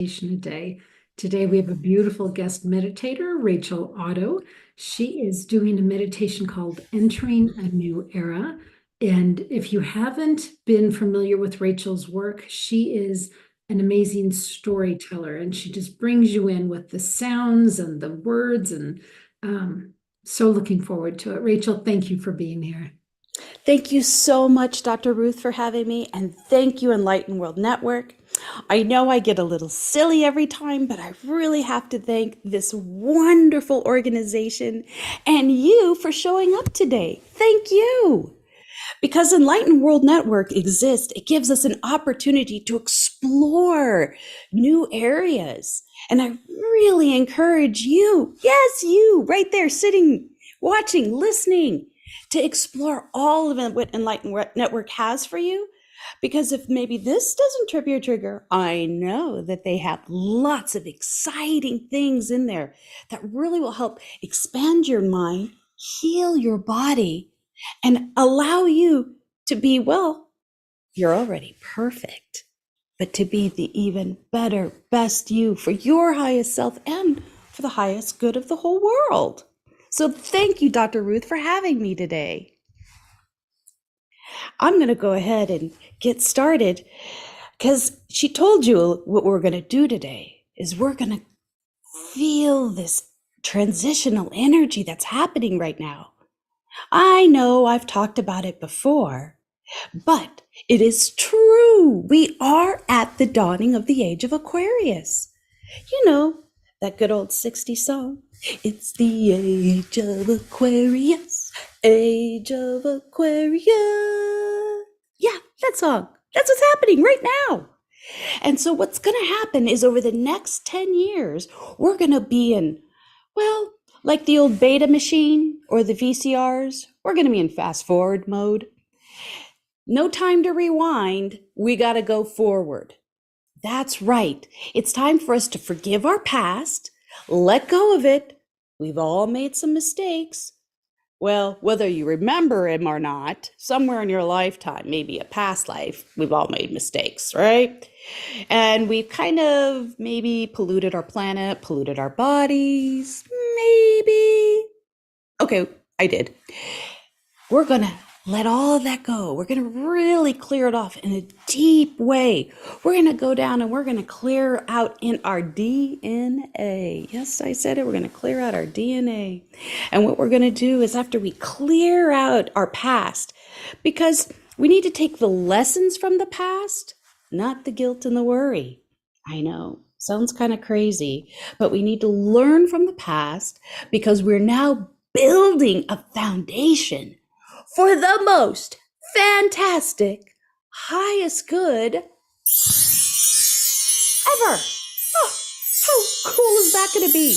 A day. Today we have a beautiful guest meditator, Rachel Otto. She is doing a meditation called Entering a New Era. And if you haven't been familiar with Rachel's work, she is an amazing storyteller and she just brings you in with the sounds and the words and so looking forward to it. Rachel, thank you for being here. Thank you so much, Dr. Ruth, for having me, and thank you, Enlightened World Network. I know I get a little silly every time, but I really have to thank this wonderful organization and you for showing up today. Thank you. Because Enlightened World Network exists, it gives us an opportunity to explore new areas. And I really encourage you, yes, you, right there, sitting, watching, listening, to explore all of it, what Enlightened Network has for you. Because if maybe this doesn't trip your trigger, I know that they have lots of exciting things in there that really will help expand your mind, heal your body, and allow you to be, well, you're already perfect, but to be the even better, best you for your highest self and for the highest good of the whole world. So thank you, Dr. Ruth, for having me today. I'm going to go ahead and get started because she told you what we're going to do today is we're going to feel this transitional energy that's happening right now. I know I've talked about it before, but it is true. We are at the dawning of the Age of Aquarius. You know, that good old 60s song. It's the Age of Aquarius, Age of Aquarius. Yeah, that song. That's what's happening right now. And so what's going to happen is over the next 10 years, we're going to be in, well, like the old beta machine or the VCRs, we're going to be in fast forward mode. No time to rewind. We got to go forward. That's right. It's time for us to forgive our past, let go of it. We've all made some mistakes. Well, whether you remember them or not, somewhere in your lifetime, maybe a past life, we've all made mistakes, right? And we've kind of maybe polluted our planet, polluted our bodies, maybe. Okay, I did. We're going to let all of that go. We're going to really clear it off in a deep way. We're going to go down and we're going to clear out in our DNA. Yes, I said it. We're going to clear out our DNA. And what we're going to do is after we clear out our past, because we need to take the lessons from the past, not the guilt and the worry. I know, sounds kind of crazy, but we need to learn from the past because we're now building a foundation for the most fantastic, highest good ever. Oh, how cool is that going to be?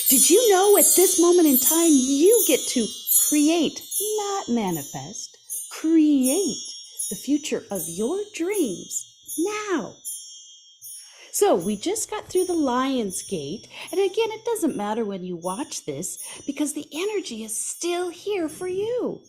Did you know at this moment in time, you get to create, not manifest, create the future of your dreams now. So we just got through the Lion's Gate. And again, it doesn't matter when you watch this because the energy is still here for you.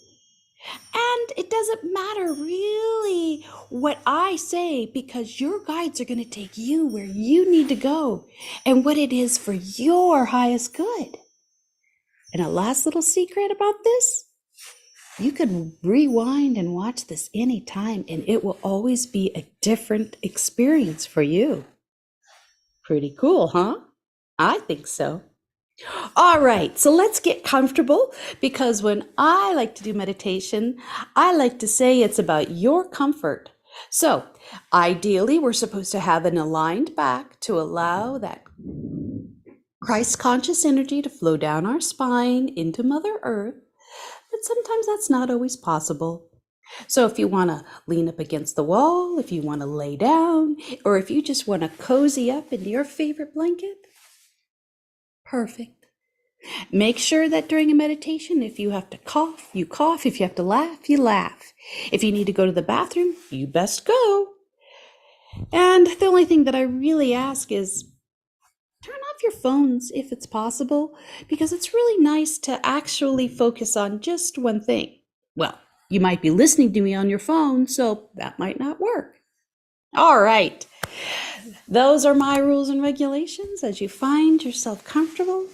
And it doesn't matter really what I say because your guides are going to take you where you need to go and what it is for your highest good. And a last little secret about this, you can rewind and watch this anytime and it will always be a different experience for you. Pretty cool, huh? I think so. All right, so let's get comfortable because when I like to do meditation, I like to say it's about your comfort. So ideally, we're supposed to have an aligned back to allow that Christ conscious energy to flow down our spine into Mother Earth, but sometimes that's not always possible. So if you want to lean up against the wall, if you want to lay down, or if you just want to cozy up in your favorite blanket, perfect. Make sure that during a meditation, if you have to cough, you cough. If you have to laugh, you laugh. If you need to go to the bathroom, you best go. And the only thing that I really ask is turn off your phones if it's possible, because it's really nice to actually focus on just one thing. Well, you might be listening to me on your phone, so that might not work. All right. Those are my rules and regulations. As you find yourself comfortable,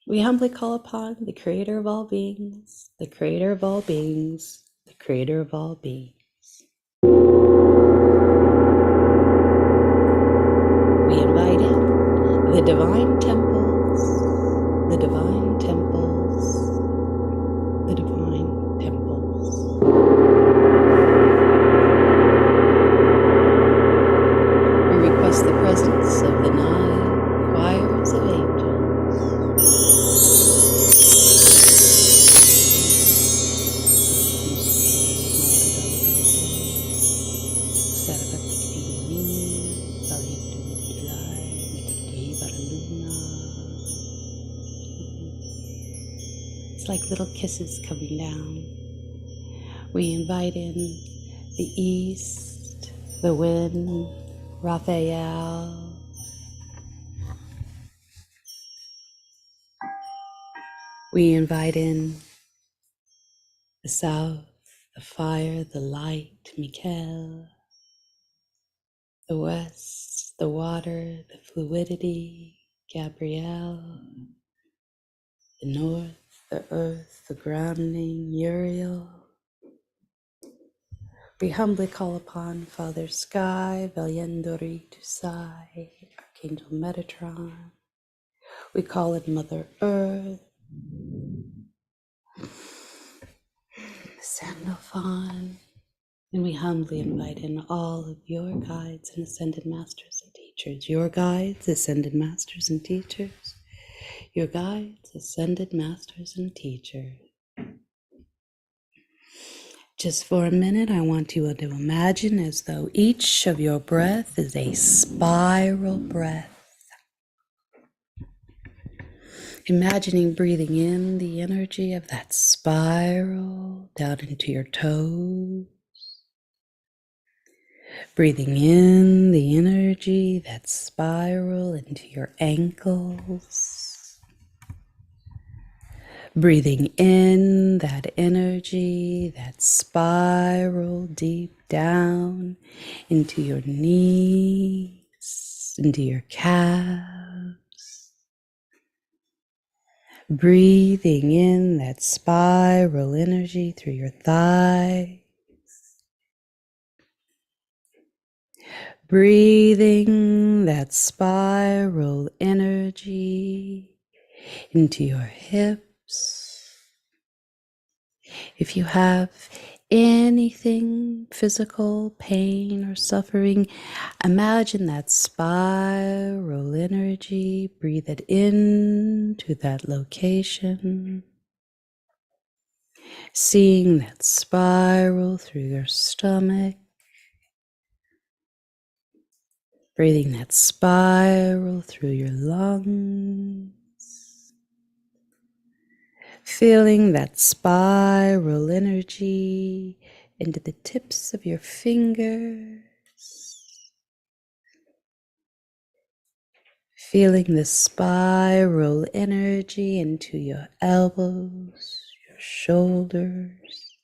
we humbly call upon the creator of all beings, the creator of all beings, the creator of all beings. We invite in the divine temples, the divine temples, the divine temples. We request the presence of the 9 choirs of It's like little kisses coming down. We invite in the east, the wind, Raphael. We invite in the south, the fire, the light, Michael. The west, the water, the fluidity, Gabrielle. The north, the earth, the grounding, Uriel. We humbly call upon Father Sky, Valyendori Tusai, Archangel Metatron. We call it Mother Earth, Sandalphon, and we humbly invite in all of your guides and ascended masters and teachers. Your guides, ascended masters and teachers. Your guides, ascended masters and teachers. Just for a minute, I want you to imagine as though each of your breath is a spiral breath. Imagining breathing in the energy of that spiral down into your toes. Breathing in the energy, that spiral into your ankles. Breathing in that energy, that spiral deep down into your knees, into your calves. Breathing in that spiral energy through your thighs. Breathing that spiral energy into your hips. If you have anything, physical pain or suffering, imagine that spiral energy. Breathe it into that location. Seeing that spiral through your stomach. Breathing that spiral through your lungs. Feeling that spiral energy into the tips of your fingers. Feeling the spiral energy into your elbows, your shoulders.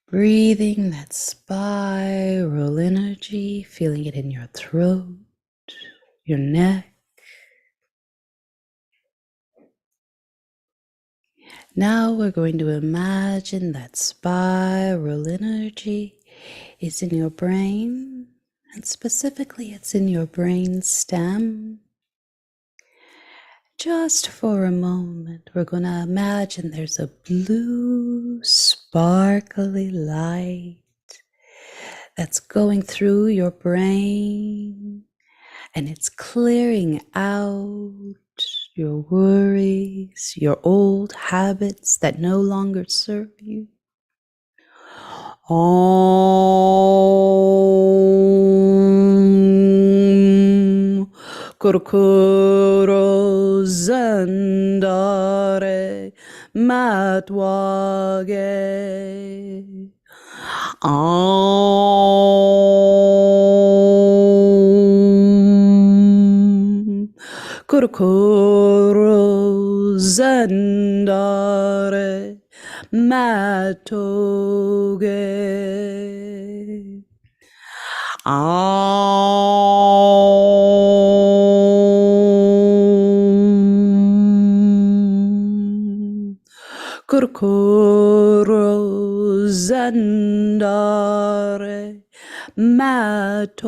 Breathing that spiral energy, feeling it in your throat, your neck. Now we're going to imagine that spiral energy is in your brain, and specifically it's in your brain stem. Just for a moment, we're going to imagine there's a blue, sparkly light that's going through your brain, and it's clearing out your worries, your old habits that no longer serve you. Om Kurkuro Zandare Matwage Om Kurkuro Zandare matoge. Kurkoro zandare matoge.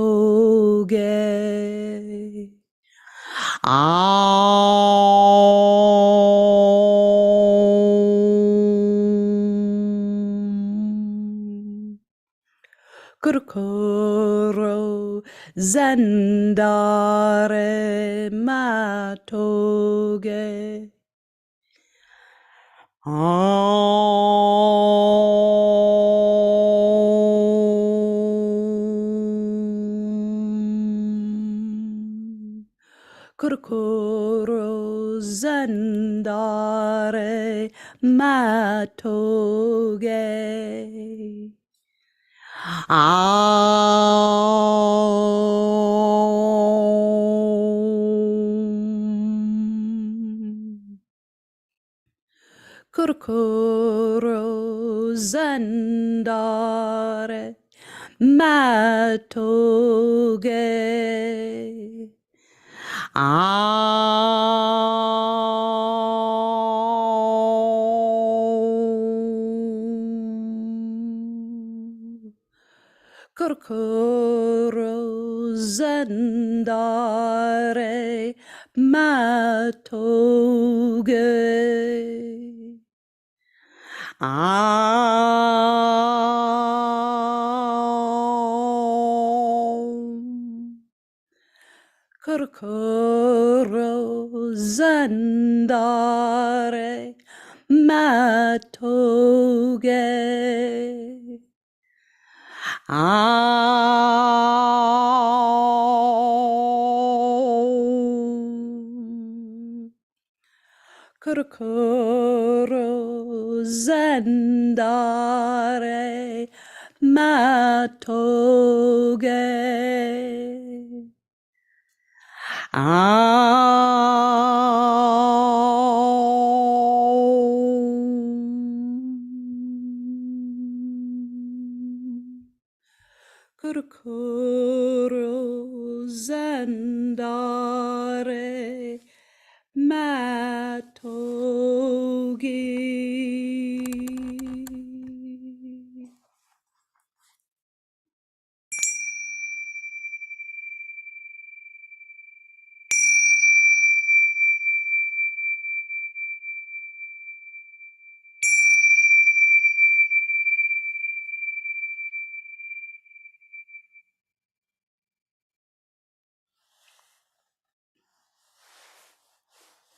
Kurkoro zandare matoge. Kurkoro zandare matoge. Kurkoro zandare matoge. Kurkoro zandare matoge. Kurkoro zandare matoge. Kurkoro zandare matoge. Kurkoro zandare matogi.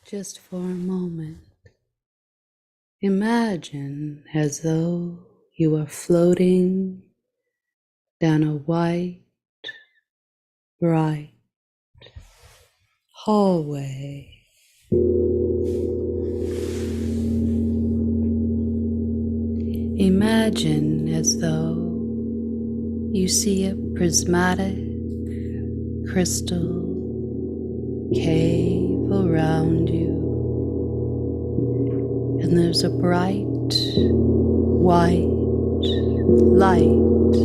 Just for a moment, imagine as though you are floating down a white, bright hallway. Imagine as though you see a prismatic crystal cave around you, and there's a bright white light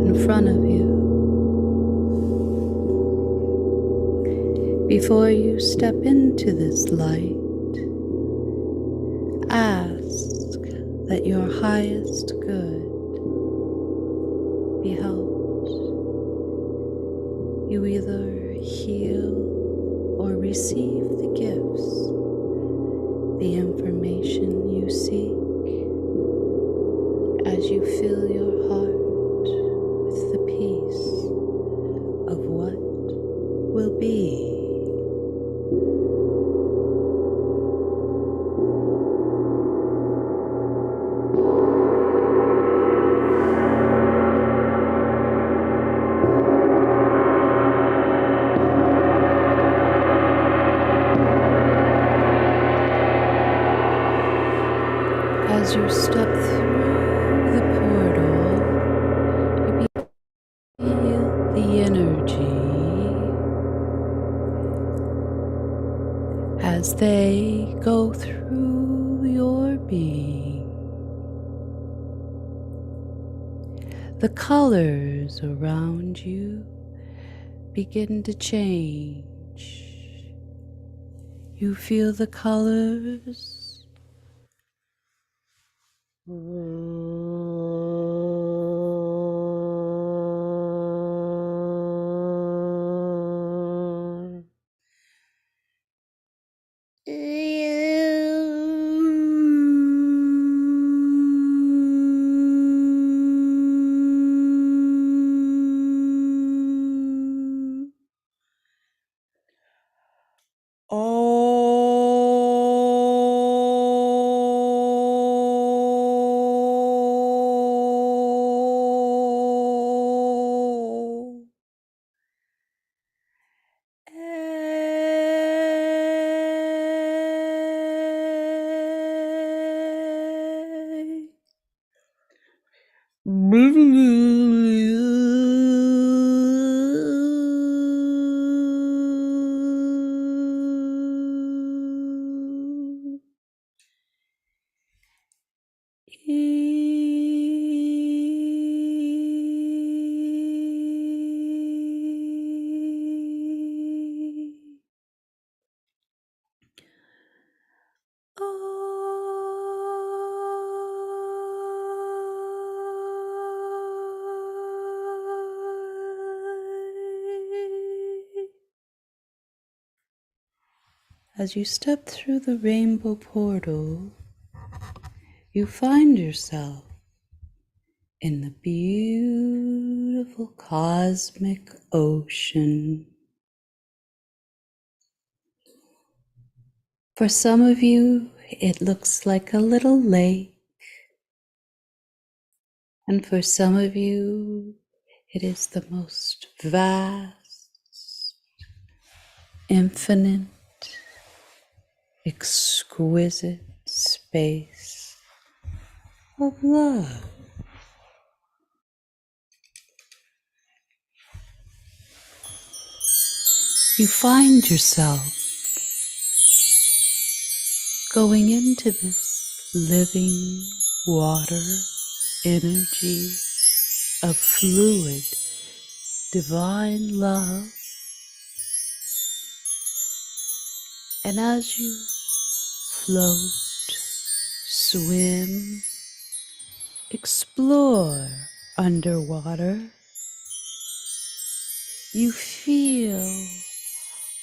in front of you. Before you step into this light, ask that your highest good be helped. You either heal or receive the gifts, the information you seek, as you fill your heart with the peace of what will be. As you step through the portal, you feel the energy as they go through your being. the colors around you begin to change. You feel the colors As you step through the rainbow portal, you find yourself in the beautiful cosmic ocean. For some of you, it looks like a little lake, and for some of you, it is the most vast, infinite, exquisite space of love. You find yourself going into this living water energy of fluid divine love. And as you float, swim, explore underwater, you feel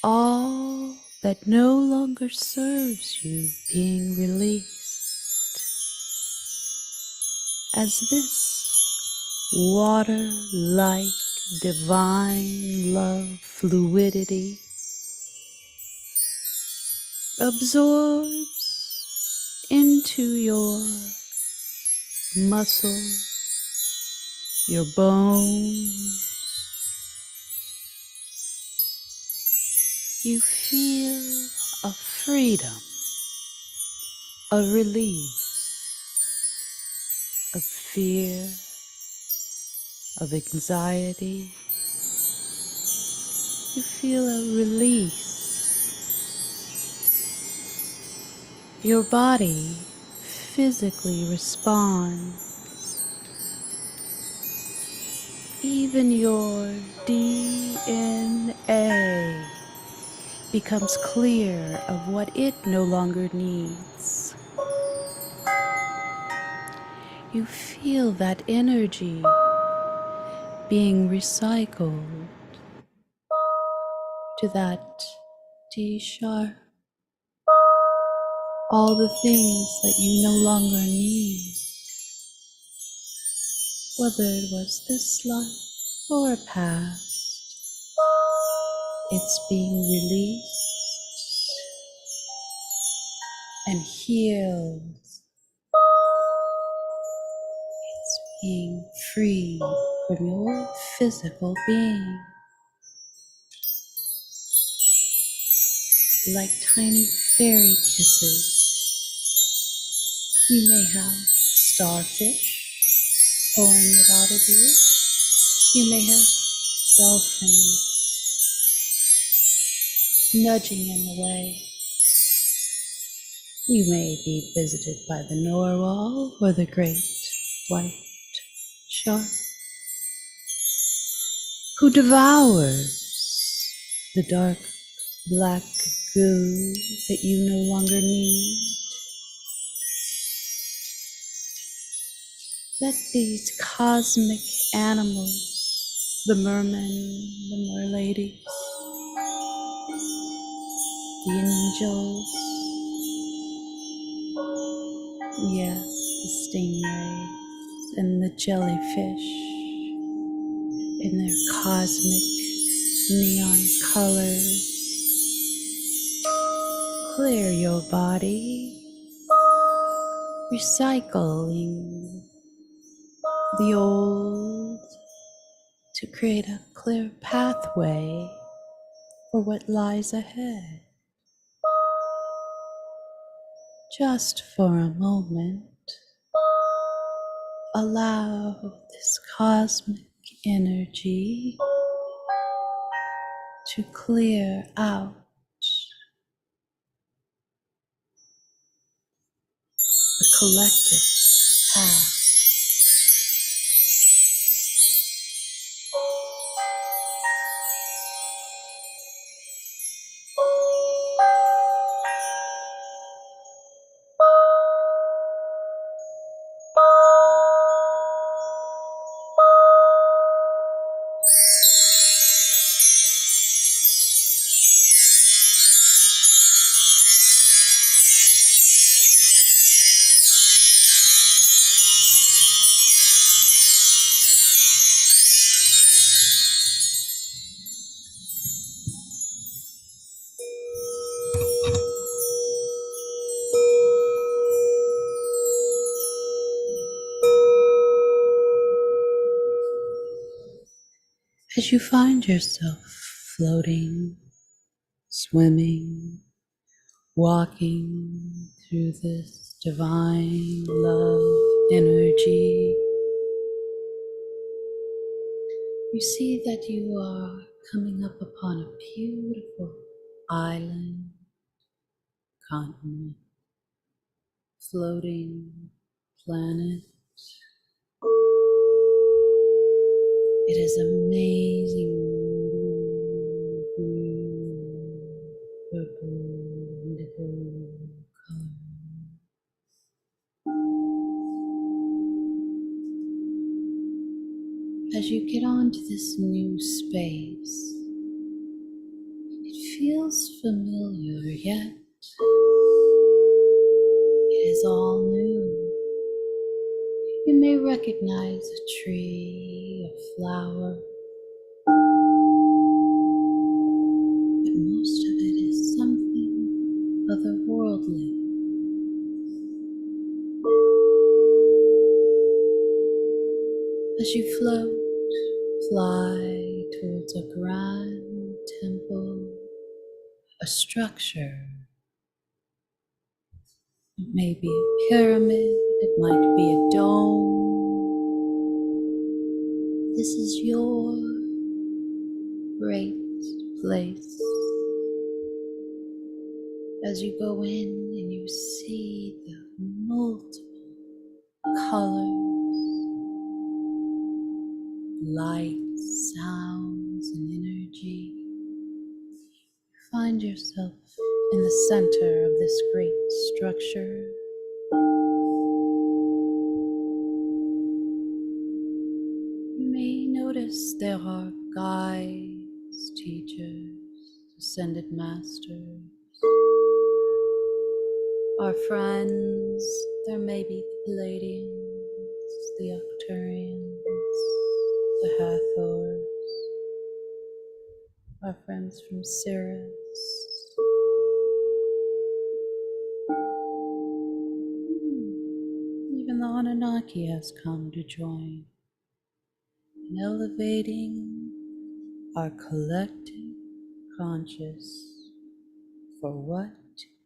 all that no longer serves you being released. As this water-like divine love fluidity absorbs into your muscles, your bones, you feel a freedom, a release of fear, of anxiety. You feel a release. Your body physically responds. Even your DNA becomes clear of what it no longer needs. You feel that energy being recycled to that D sharp, all the things that you no longer need, whether it was this life or a past, it's being released and healed. It's being free from your physical being. Like tiny fairy kisses, you may have starfish pouring it out of you. You may have dolphins nudging in the way. You may be visited by the narwhal or the great white shark. who devours the dark black goo that you no longer need. Let these cosmic animals, the mermen, the merladies, the angels, yes, the stingrays and the jellyfish in their cosmic neon colors, clear your body, recycling the old to create a clear pathway for what lies ahead. Just for a moment, allow this cosmic energy to clear out the collective path. As you find yourself floating, swimming, walking through this divine love energy, you see that you are coming up upon a beautiful island, continent, floating planet. It is amazing blue, green, purple, indigo color. As you get onto this new space, it feels familiar, yet it is all new. You may recognize a tree, a flower, but most of it is something otherworldly. As you float, fly towards a grand temple, a structure. It may be a pyramid, it might be a dome. This is your great place. As you go in and you see the multiple colors, lights, sounds, and energy, you find yourself in the center of this great structure. You may notice there are guides, teachers, ascended masters, our friends. There may be the Palladians, the Arcturians, the Hathors, our friends from Sirius. Even the Anunnaki has come to join in elevating our collective conscious for what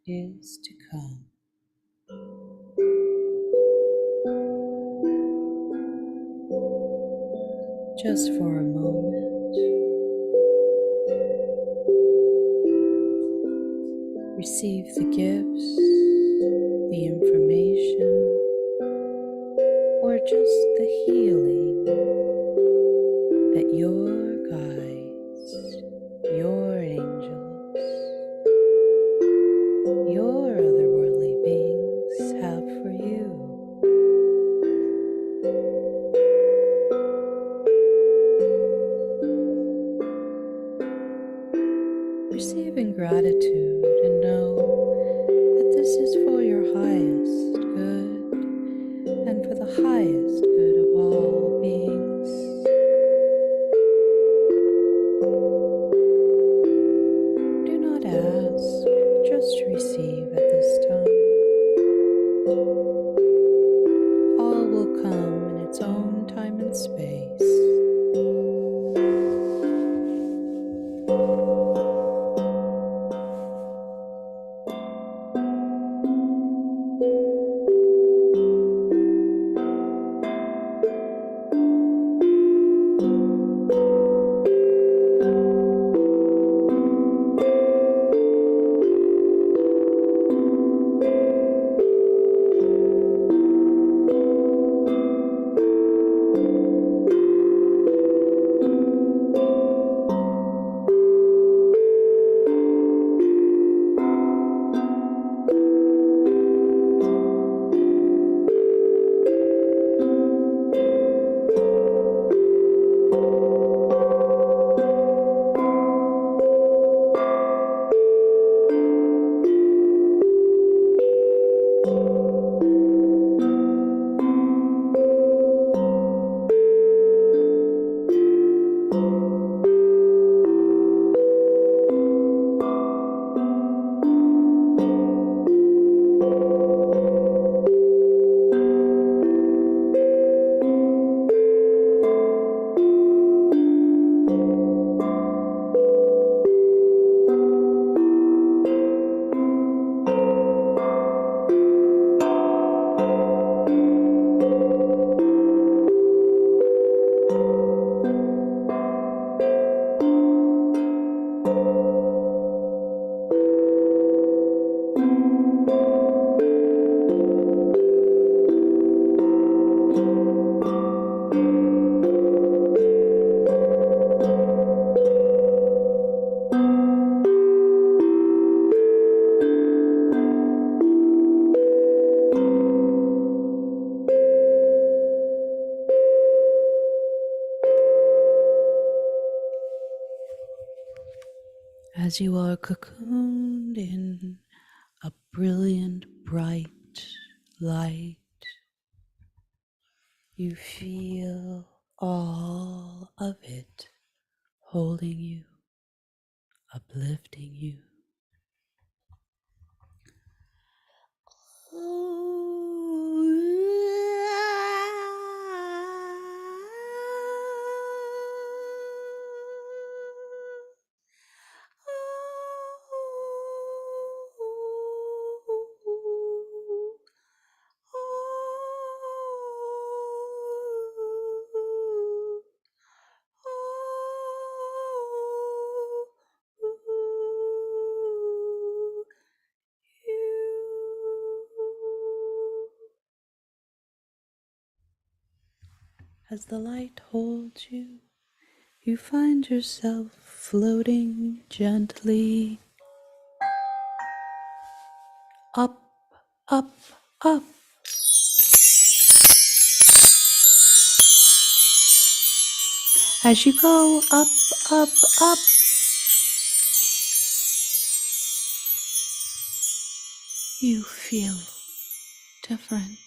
is to come. Just for a moment, receive the gifts, the information, or just the healing that your guide gratitude and know that this is for your highest good and for the highest good of all beings. Do not ask, just receive at this time. All will come in its own time and space. As you are cocooned in a brilliant, bright light, you feel all of it holding you, uplifting you. As the light holds you, you find yourself floating gently up, up, up. As you go up, up, up, you feel different,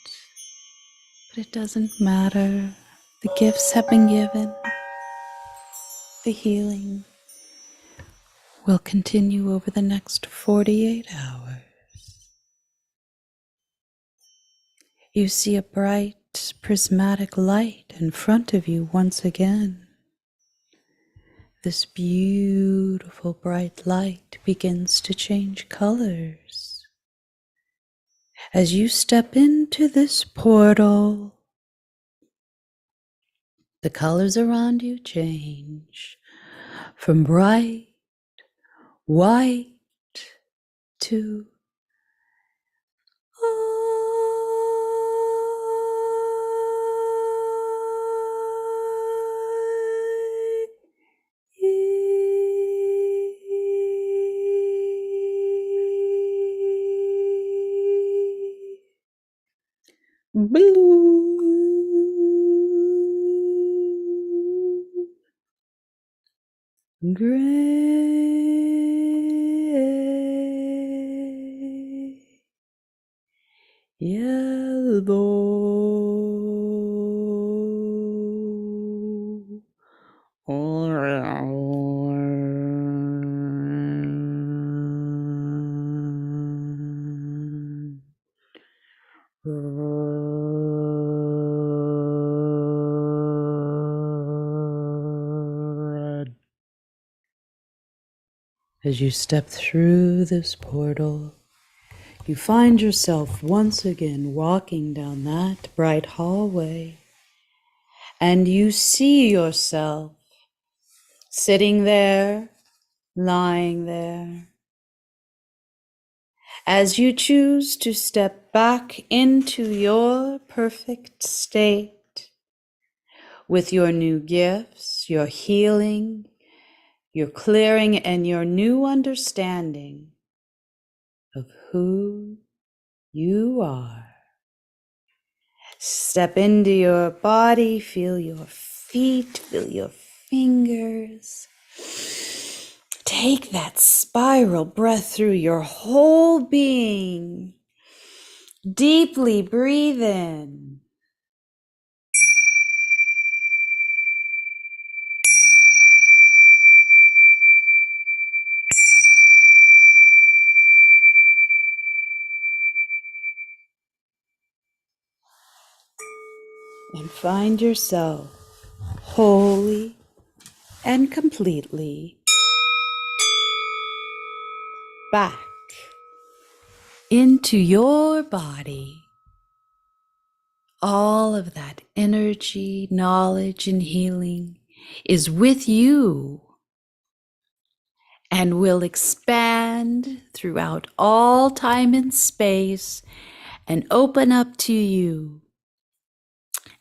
but it doesn't matter. The gifts have been given. The healing will continue over the next 48 hours. You see a bright, prismatic light in front of you once again. This beautiful bright light begins to change colors. As you step into this portal, the colors around you change from bright white to blue, gray, As you step through this portal, you find yourself once again walking down that bright hallway, and you see yourself sitting there, lying there, as you choose to step back into your perfect state with your new gifts, your healing, your clearing, and your new understanding of who you are. Step into your body, feel your feet, feel your fingers. Take that spiral breath through your whole being. Deeply breathe in. And find yourself wholly and completely back into your body. All of that energy, knowledge, and healing is with you and will expand throughout all time and space and open up to you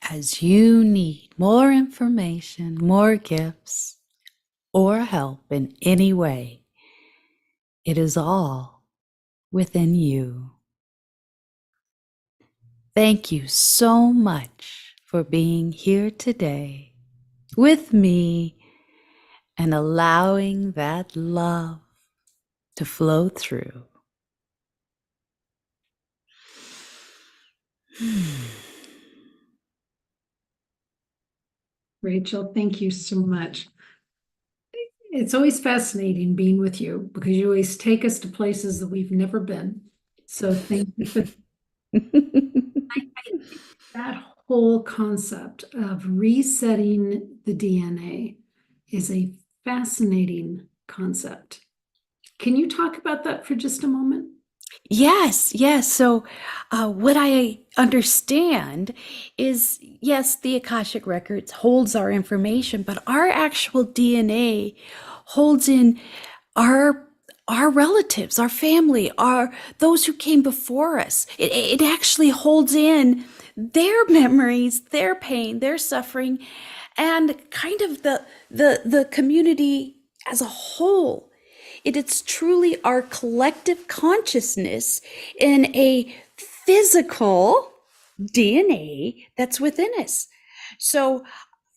as you need more information, more gifts, or help in any way. It is all within you. Thank you so much for being here today with me and allowing that love to flow through. Rachel, thank you so much. It's always fascinating being with you because you always take us to places that we've never been. So thank you for that whole concept of resetting the DNA is a fascinating concept. Can you talk about that for just a moment? Yes, yes. So, what I understand is yes, the Akashic Records holds our information, but our actual DNA holds in our our relatives, our family, our those who came before us. It actually holds in their memories, their pain, their suffering, and kind of the community as a whole. It's truly our collective consciousness in a physical DNA that's within us. So,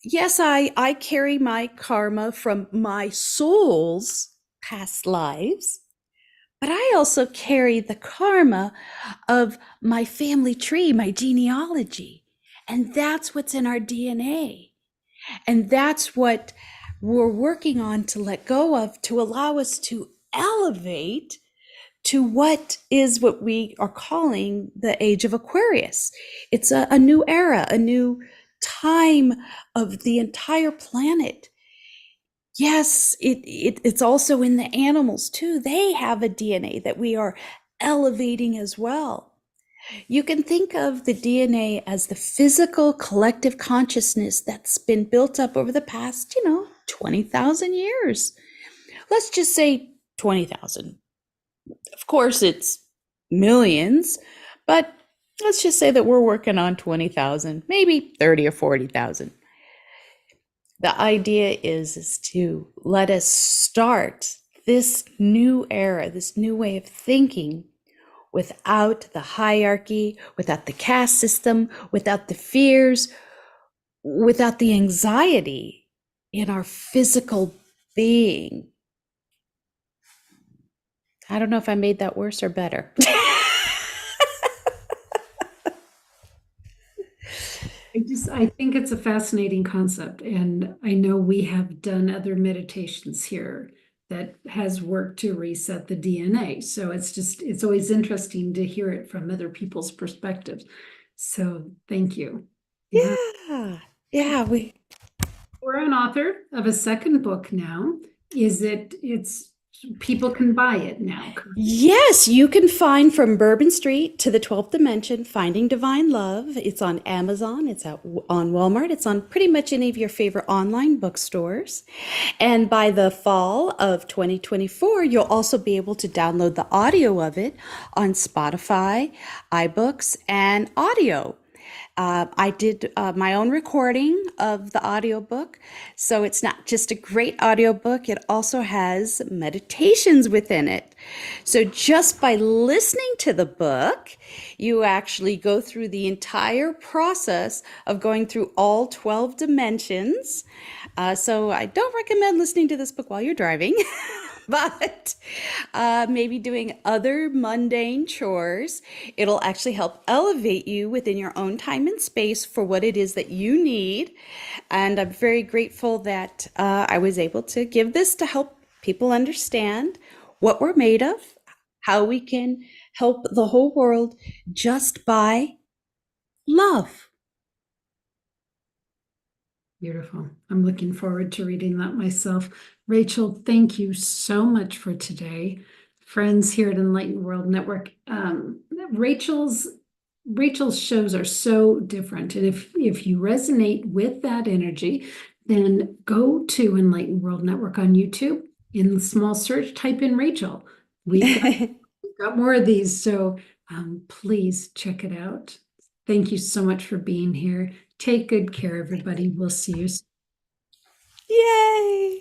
yes, I carry my karma from my soul's past lives, but I also carry the karma of my family tree, my genealogy. And that's what's in our DNA. And that's what we're working on to let go of to allow us to elevate to what we are calling the Age of Aquarius. It's a new era, a new time of the entire planet. Yes, it's also in the animals too. They have a DNA that we are elevating as well. You can think of the DNA as the physical collective consciousness that's been built up over the past, 20,000 years. Let's just say 20,000. Of course, it's millions, but let's just say that we're working on 20,000, maybe 30 or 40,000. The idea is to let us start this new era, this new way of thinking without the hierarchy, without the caste system, without the fears, without the anxiety in our physical being. I don't know if I made that worse or better. I think it's a fascinating concept, and I know we have done other meditations here that has worked to reset the DNA. So it's always interesting to hear it from other people's perspectives. So thank you. Yeah. Yeah. Yeah, We're an author of a second book now. It's people can buy it now. yes, you can find From Bourbon Street to the 12th Dimension, Finding Divine Love. It's on Amazon, it's out on Walmart, it's on pretty much any of your favorite online bookstores. And by the fall of 2024, you'll also be able to download the audio of it on Spotify, iBooks, and audio. I did my own recording of the audiobook. So it's not just a great audiobook, it also has meditations within it. So just by listening to the book, you actually go through the entire process of going through all 12 dimensions. So I don't recommend listening to this book while you're driving. But maybe doing other mundane chores. It'll actually help elevate you within your own time and space for what it is that you need. And I'm very grateful that I was able to give this to help people understand what we're made of, how we can help the whole world just by love. Beautiful. I'm looking forward to reading that myself. Rachel, thank you so much for today. Friends here at Enlightened World Network, Rachel's shows are so different. And if you resonate with that energy, then go to Enlightened World Network on YouTube. In the small search, type in Rachel. We've got we've got more of these, so please check it out. Thank you so much for being here. Take good care, everybody. We'll see you soon. Yay!